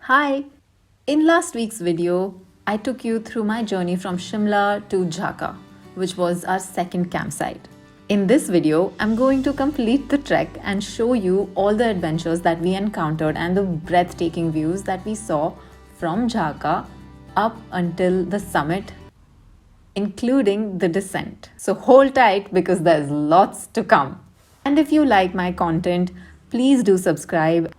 Hi! In last week's video, I took you through my journey from Shimla to Jhaka, which was our second campsite. In this video, I'm going to complete the trek and show you all the adventures that we encountered and the breathtaking views that we saw from Jhaka up until the summit, including the descent. So hold tight because there's lots to come. And if you like my content, please do subscribe.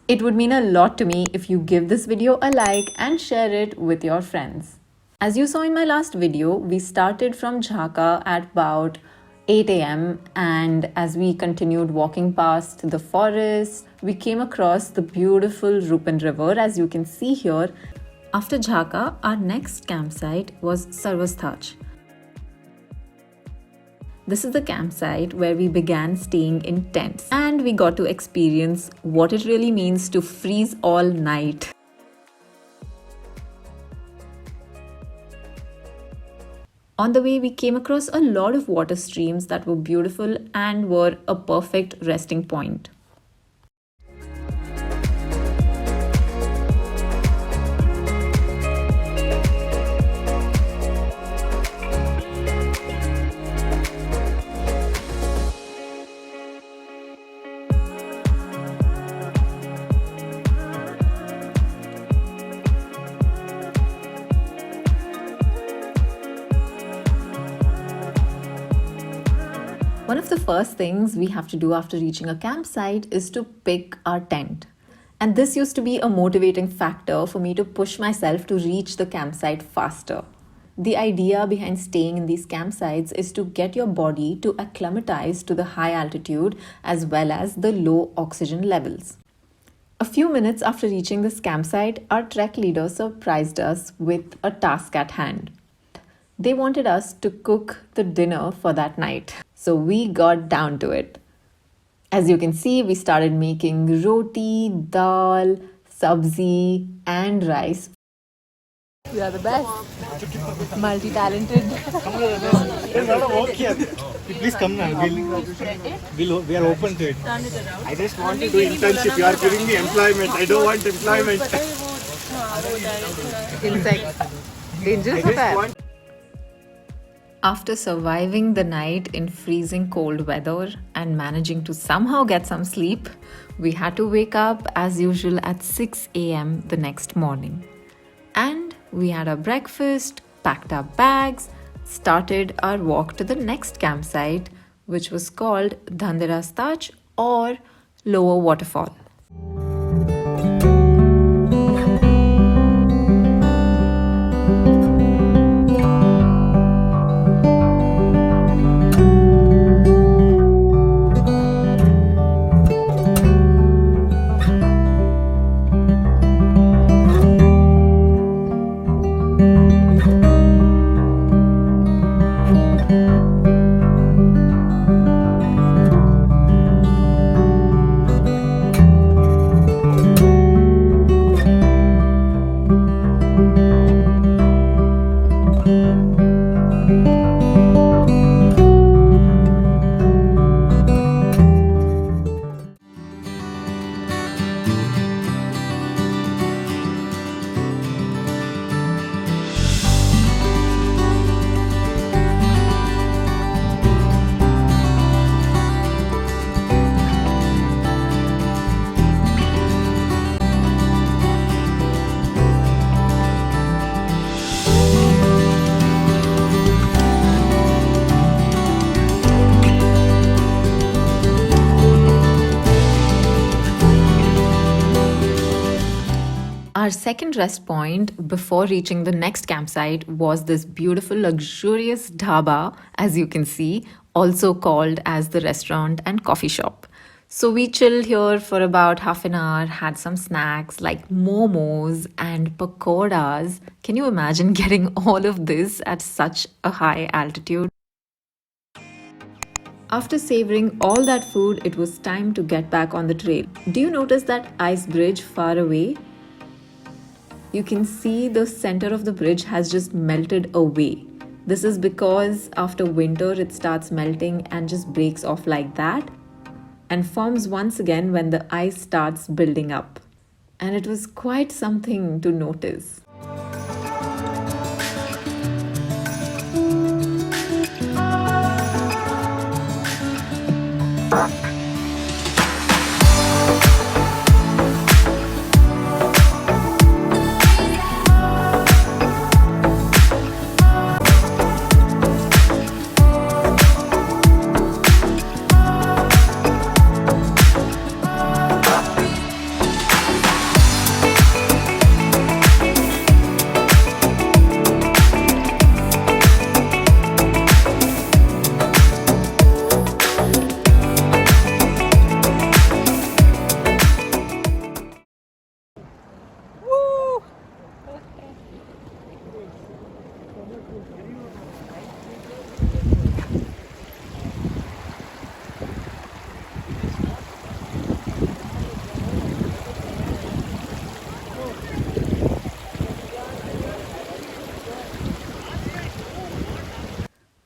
It would mean a lot to me if you give this video a like and share it with your friends. As you saw in my last video, we started from Jhaka at about 8 a.m. and as we continued walking past the forest, we came across the beautiful Rupin River as you can see here. After Jhaka, our next campsite was Sarvasthach. This is the campsite where we began staying in tents and we got to experience what it really means to freeze all night. On the way, we came across a lot of water streams that were beautiful and were a perfect resting point. One of the first things we have to do after reaching a campsite is to pick our tent. And this used to be a motivating factor for me to push myself to reach the campsite faster. The idea behind staying in these campsites is to get your body to acclimatize to the high altitude as well as the low oxygen levels. A few minutes after reaching this campsite, our trek leader surprised us with a task at hand. They wanted us to cook the dinner for that night. So we got down to it. As you can see, we started making roti, dal, sabzi, and rice. We are the best. Multi-talented. Please come now. We are open to it. I just want to do internship. You are giving me employment. I don't want employment. Insect. Dangerous affair. After surviving the night in freezing cold weather and managing to somehow get some sleep, we had to wake up as usual at 6 a.m. the next morning. And we had our breakfast, packed our bags, started our walk to the next campsite, which was called Dhandirastach or Lower Waterfall. Our second rest point before reaching the next campsite was this beautiful luxurious dhaba, as you can see, also called as the restaurant and coffee shop. So we chilled here for about half an hour, had some snacks like momos and pakoras. Can you imagine getting all of this at such a high altitude? After savoring all that food, it was time to get back on the trail. Do you notice that ice bridge far away? You can see the center of the bridge has just melted away. This is because after winter it starts melting and just breaks off like that and forms once again when the ice starts building up. and it was quite something to notice.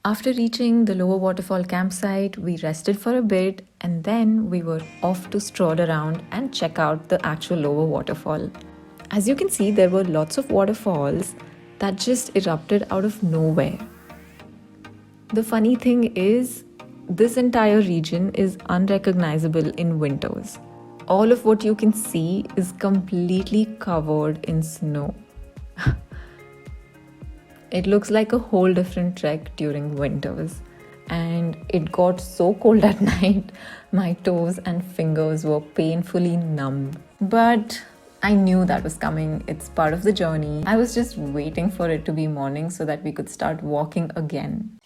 After reaching the lower waterfall campsite, we rested for a bit and then we were off to stroll around and check out the actual lower waterfall. As you can see, there were lots of waterfalls that just erupted out of nowhere. The funny thing is, this entire region is unrecognizable in winters. All of what you can see is completely covered in snow. It looks like a whole different trek during winters, and it got so cold at night, my toes and fingers were painfully numb. But I knew that was coming, it's part of the journey. I was just waiting for it to be morning so that we could start walking again.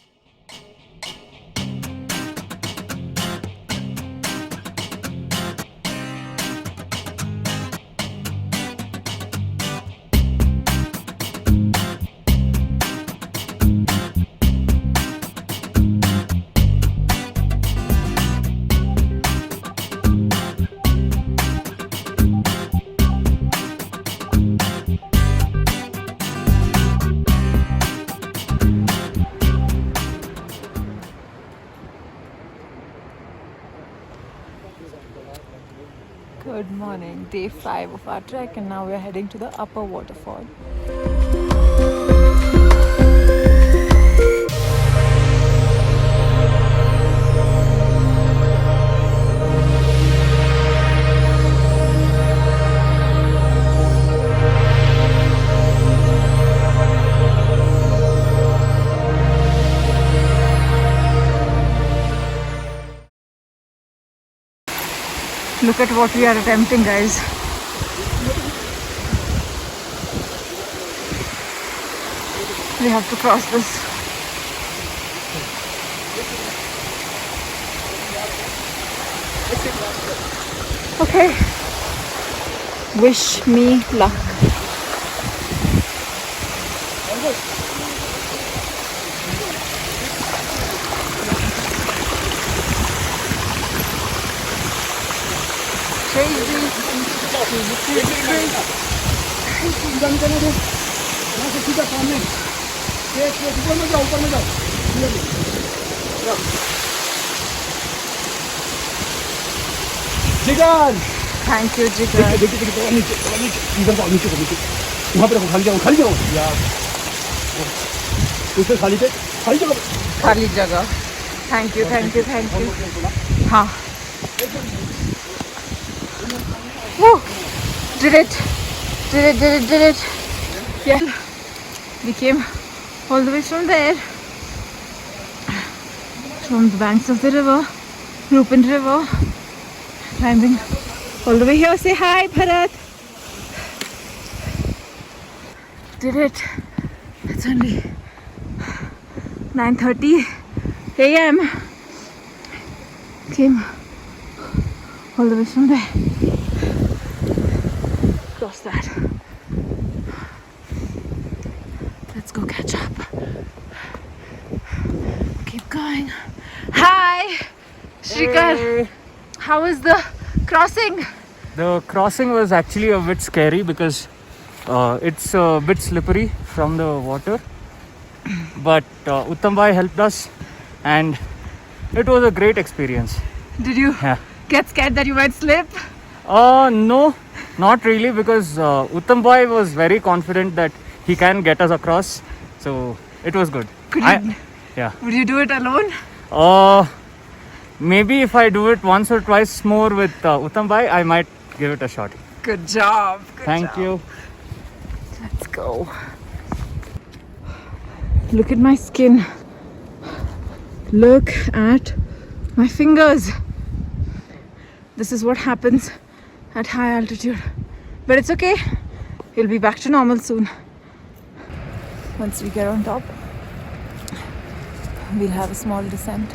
Good morning, day 5 of our trek, and now we're heading to the upper waterfall. Look at what we are attempting, guys. We have to cross this. Okay. Wish me luck. Jigar! Thank you, Jigar. इधर को नीचे वहाँ पे खाली जगह यार उससे खाली जगह खाली जगह. Thank you. हाँ. Woo! Did it. Yeah. We came all the way from there. From the banks of the river, Rupin River. Climbing all the way here. Say hi, Bharat. Did it. It's only 9:30 a.m. Came all the way from there. Cross that. Let's go catch up. Keep going. Hi, Shrikar. Hey. How was the crossing? The crossing was actually a bit scary because it's a bit slippery from the water. But Uttam bhai helped us and it was a great experience. Did you Yeah. get scared that you might slip? No, Not really, because Uttam boy was very confident that he can get us across. So it was good. Yeah. Would you do it alone? Maybe if I do it once or twice more with Uttam boy, I might give it a shot. Good job. Thank you. Let's go. Look at my skin. Look at my fingers. This is what happens at high altitude. But it's okay. We'll be back to normal soon. Once we get on top, we'll have a small descent.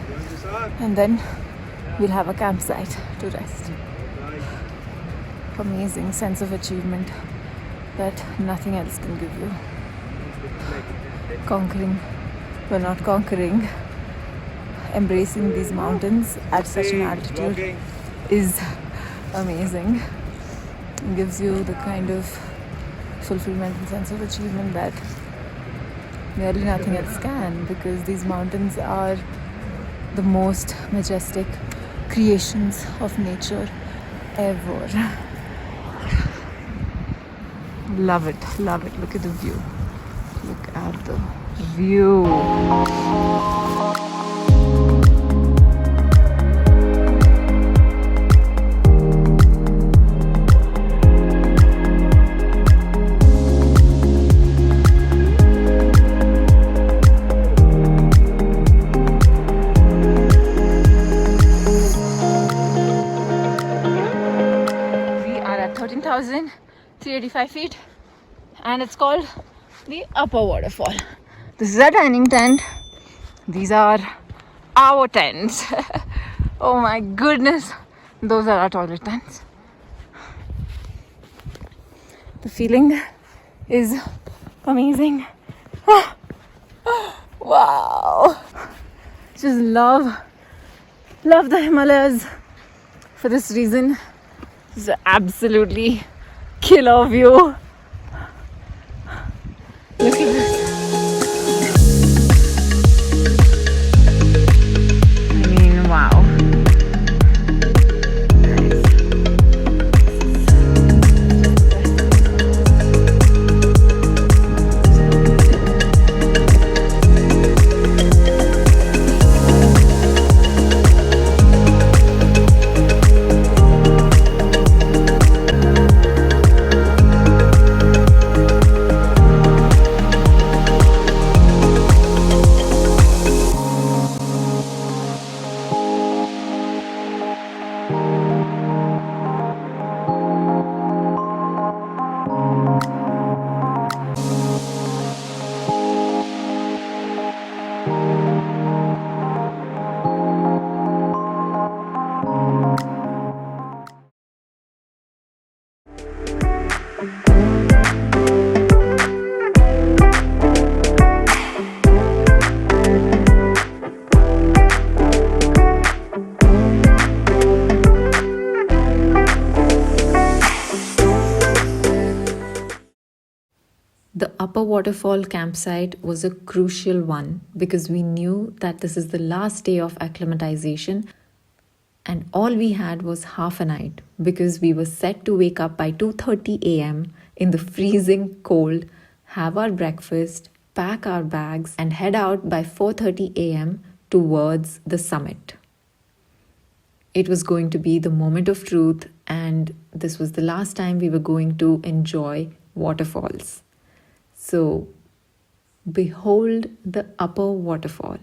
And then we'll have a campsite to rest. Amazing sense of achievement that nothing else can give you. Embracing these mountains at such an altitude is amazing. It gives you the kind of fulfillment and sense of achievement that nearly nothing else can, because these mountains are the most majestic creations of nature ever. Love it, love it. Look at the view. Look at the view. We are at 13,385 feet and it's called the Upper Waterfall. This is our dining tent. These are our tents. Oh my goodness. Those are our toilet tents. The feeling is amazing. Wow. Just love the Himalayas for this reason. It's an absolutely killer view. Look at this. I mean, wow. The Upper Waterfall campsite was a crucial one because we knew that this is the last day of acclimatization and all we had was half a night because we were set to wake up by 2:30 a.m. in the freezing cold, have our breakfast, pack our bags and head out by 4:30 a.m. towards the summit. It was going to be the moment of truth and this was the last time we were going to enjoy waterfalls. So, behold the Upper Waterfall.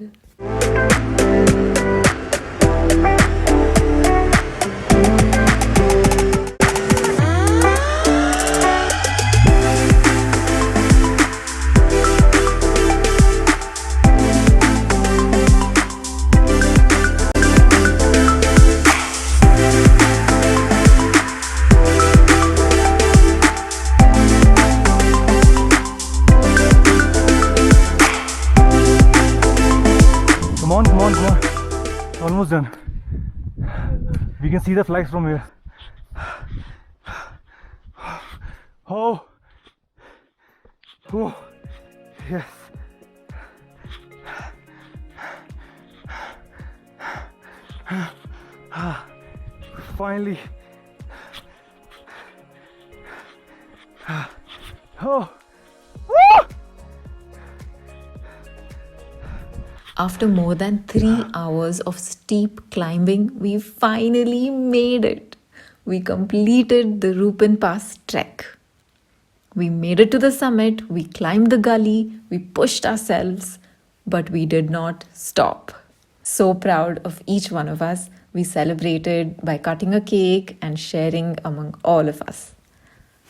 Come on. Almost done. We can see the flags from here. Oh. Yes. Finally Oh. After more than 3 hours of steep climbing, we finally made it. We completed the Rupin Pass trek. We made it to the summit, we climbed the gully, we pushed ourselves, but we did not stop. So proud of each one of us. We celebrated by cutting a cake and sharing among all of us.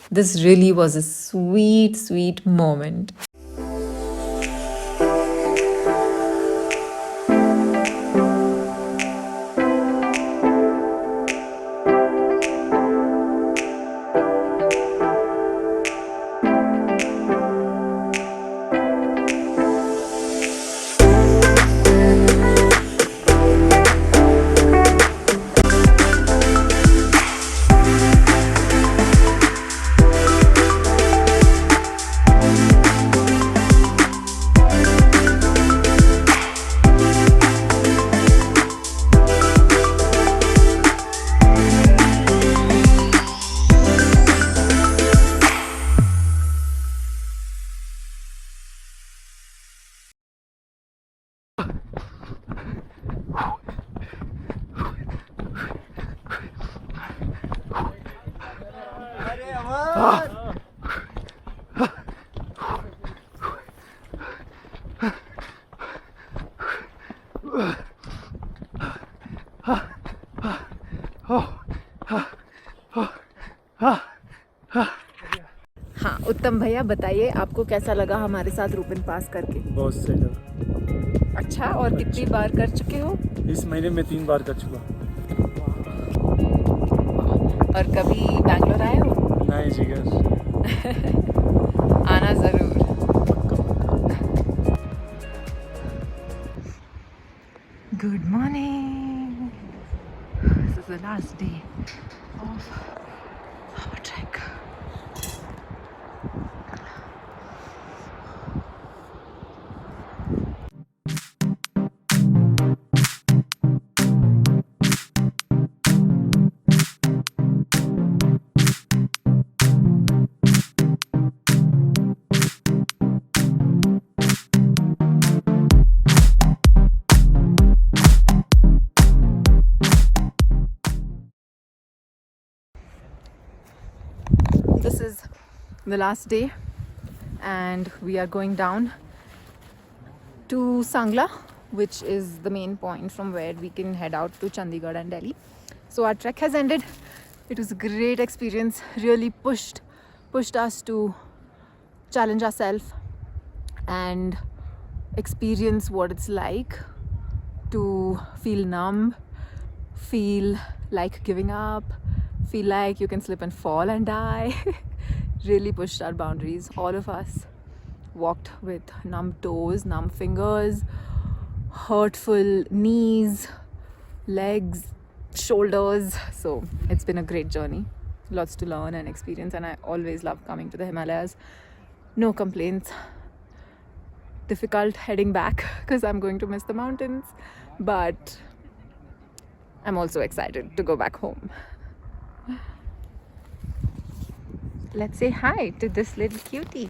This really was a sweet, sweet moment. हाँ उत्तम भैया बताइए आपको कैसा लगा हमारे साथ रूपिन पास करके? बहुत सही लगा। अच्छा और कितनी बार कर चुके हो? इस महीने में 3 बार कर चुका। और कभी बैंगलोर आए हो? नहीं जिगर। आना ज़रूर। Good morning. This is the last day of our trek. This is the last day and we are going down to Sangla, which is the main point from where we can head out to Chandigarh and Delhi. So our trek has ended. It was a great experience, really pushed us to challenge ourselves and experience what it's like to feel numb, feel like giving up, feel like you can slip and fall and die. Really pushed our boundaries. All of us walked with numb toes, numb fingers, hurtful knees, legs, shoulders. So it's been a great journey. Lots to learn and experience, and I always love coming to the Himalayas. No complaints. Difficult heading back because I'm going to miss the mountains, but I'm also excited to go back home. Let's say hi to this little cutie.